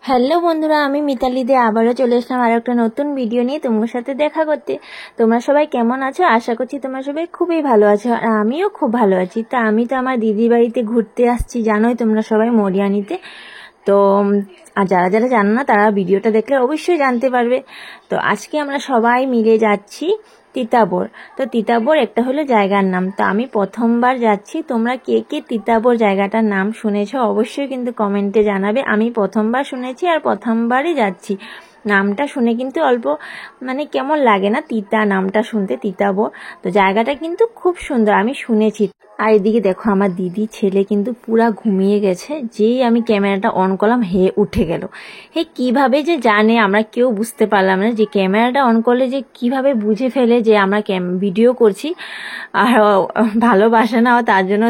Hello বন্ধুরা, আমি মিতালি দে আবারও চলে আসলাম আর একটা নতুন ভিডিও নিয়ে তোমার সাথে দেখা করতে। তোমরা সবাই কেমন আছো? আশা করছি তোমরা সবাই খুবই ভালো আছো, আর আমিও খুব ভালো আছি। তা আমি তো আমার দিদির বাড়িতে ঘুরতে আসছি, জানোই তোমরা সবাই, মরিয়ানিতে। তো আর যারা যারা জানো না তারা ভিডিওটা দেখলে অবশ্যই জানতে পারবে। তো আজকে আমরা সবাই মিলে যাচ্ছি তিতাবর। তো তিতাবর একটা হলো জায়গার নাম। তো আমি প্রথমবার যাচ্ছি, তোমরা কে কে তিতাবর জায়গাটার নাম শুনেছো অবশ্যই কিন্তু কমেন্টে জানাবে। আমি প্রথমবার শুনেছি আর প্রথমবারই যাচ্ছি। নামটা শুনে কিন্তু অল্প কেমন লাগে না তিতা নামটা শুনতে, তিতাবর। তো জায়গাটা কিন্তু খুব সুন্দর, আমি শুনেছি। আর এদিকে দেখো আমার দিদি ছেলে কিন্তু পুরা ঘুমিয়ে গেছে, যেই আমি ক্যামেরাটা অন করলাম হে উঠে গেল। হে কিভাবে যে জানে আমরা কেউ বুঝতে পারলাম না, যে ক্যামেরাটা অন করলে যে কিভাবে বুঝে ফেলে যে আমরা ভিডিও করছি। আর ভালোবাসে না, তার জন্য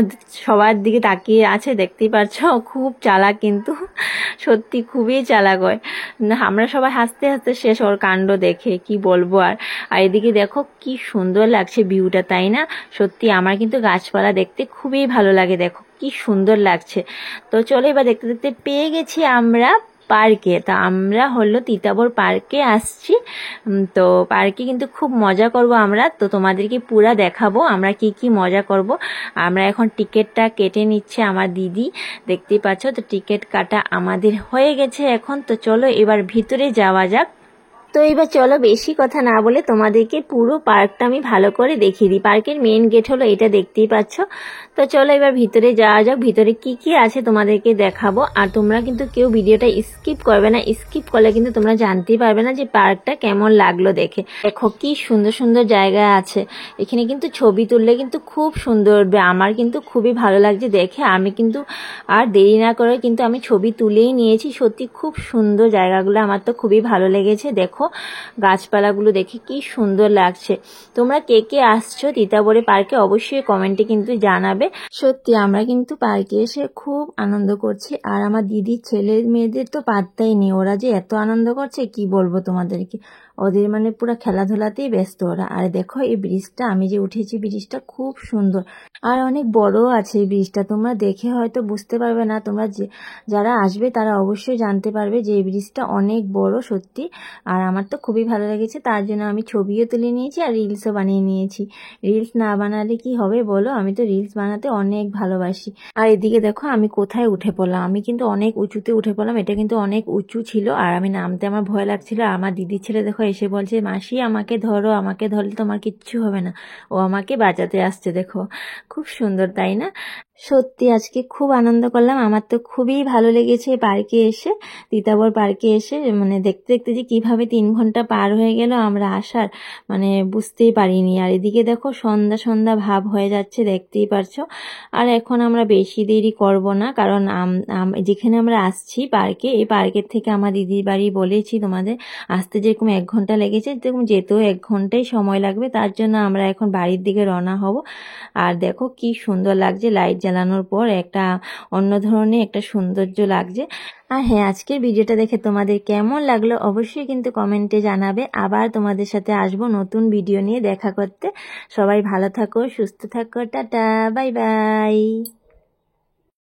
সবার দিকে তাকিয়ে আছে, দেখতেই পাচ্ছ। খুব চালাক কিন্তু, সত্যি খুবই চালাক হয়। আমরা সবাই হাসতে হাসতে শেষ ওর কাণ্ড দেখে, কি বলবো। আর এদিকে দেখো কি সুন্দর লাগছে ভিউটা, তাই না? সত্যি আমার কিন্তু গাছপালা দেখতে খুবই ভালো লাগে, দেখো কি সুন্দর লাগছে। তো চলো এবার দেখতে দেখতে পেয়ে গেছি আমরা পার্কে। তা আমরা হলো তিতাবর পার্কে আসছি। তো পার্কে কিন্তু খুব মজা করব আমরা, তো তোমাদেরকে পুরা দেখাবো আমরা কি কি মজা করব। আমরা এখন টিকিটটা কেটে নিচ্ছে আমার দিদি, দেখতেই পাচ্ছ। তো টিকিট কাটা আমাদের হয়ে গেছে এখন। তো চলো এবার ভিতরে যাওয়া যাক। তো এবার চলো বেশি কথা না বলে তোমাদেরকে পুরো পার্কটা আমি ভালো করে দেখিয়ে দিই। পার্কের মেন গেট হলো এটা, দেখতেই পাচ্ছ। তো চলো এবার ভিতরে যাওয়া যাক, ভিতরে কি কি আছে তোমাদেরকে দেখাবো। আর তোমরা কিন্তু কেউ ভিডিওটা স্কিপ করবে না, স্কিপ করলে কিন্তু তোমরা জানতেই পারবে না যে পার্কটা কেমন লাগলো দেখে। দেখো কি সুন্দর সুন্দর জায়গা আছে, এখানে কিন্তু ছবি তুললে কিন্তু খুব সুন্দর উঠবে। আমার কিন্তু খুবই ভালো লাগছে দেখে, আমি কিন্তু আর দেরি না করে কিন্তু আমি ছবি তুলেই নিয়েছি। সত্যি খুব সুন্দর জায়গাগুলো, আমার তো খুবই ভালো লেগেছে। দেখো গাছপালাগুলো দেখে কি সুন্দর লাগছে। তোমরা কে কে আসছো তিতাবরে পার্কে অবশ্যই কমেন্টে কিন্তু জানাবে। সত্যি আমরা কিন্তু পার্কে এসে খুব আনন্দ করছি, আর আমার দিদির ছেলে মেয়েদের তো পাত্তাই নেই, ওরা যে এত আনন্দ করছে কি বলবো তোমাদেরকে। ওদের পুরো খেলাধুলাতেই ব্যস্ত ওরা। আর দেখো এই ব্রিজটা, আমি যে উঠেছি, ব্রিজটা খুব সুন্দর আর অনেক বড় আছে এই ব্রিজটা। তোমরা দেখে হয়তো বুঝতে পারবে না, তোমরা যারা আসবে তারা অবশ্যই জানতে পারবে যে এই ব্রিজটা অনেক বড় সত্যি। আর আমার তো খুবই ভালো লেগেছে, তার জন্য আমি ছবিও তুলে নিয়েছি আর রিলসও বানিয়ে নিয়েছি। রিলস না বানালে কি হবে বলো, আমি তো রিলস বানাতে অনেক ভালোবাসি। আর এদিকে দেখো আমি কোথায় উঠে পড়লাম, আমি কিন্তু অনেক উঁচুতে উঠে পড়লাম। এটা কিন্তু অনেক উঁচু ছিল আর আমি নামতে আমার ভয় লাগছিল। আমার দিদির ছেলে দেখো এসে বলছে, মাসি আমাকে ধরো, আমাকে ধরলে তোমার কিচ্ছু হবে না। ও আমাকে বাঁচাতে আসছে, দেখো খুব সুন্দর তাই না? সত্যি আজকে খুব আনন্দ করলাম, আমার তো খুবই ভালো লেগেছে পার্কে এসে, তিতাবর পার্কে এসে। দেখতে দেখতে যে কিভাবে 3 ঘন্টা পার হয়ে গেল আমরা আসার বুঝতেই পারিনি। আর এদিকে দেখো সন্ধ্যা সন্ধ্যা ভাব হয়ে যাচ্ছে, দেখতেই পারছো। আর এখন আমরা বেশি দেরি করব না, কারণ যেখানে আমরা আসছি পার্কে, এই পার্কের থেকে আমার দিদির বাড়ি বলেছি তোমাদের আসতে যেরকম 1 ঘন্টা লেগেছে, যেরকম যেতেও 1 ঘন্টাই সময় লাগবে। তার জন্য আমরা এখন বাড়ির দিকে রওনা হব। আর দেখো কি সুন্দর লাগছে, লাইট জ্বালানোর পর একটা অন্য ধরনের একটা সৌন্দর্য লাগছে। আর হ্যাঁ, আজকের ভিডিওটা দেখে তোমাদের কেমন লাগলো অবশ্যই কিন্তু কমেন্টে জানাবে। আবার তোমাদের সাথে আসবো নতুন ভিডিও নিয়ে দেখা করতে। সবাই ভালো থাকো, সুস্থ থাকো, টাটা, বাই বাই।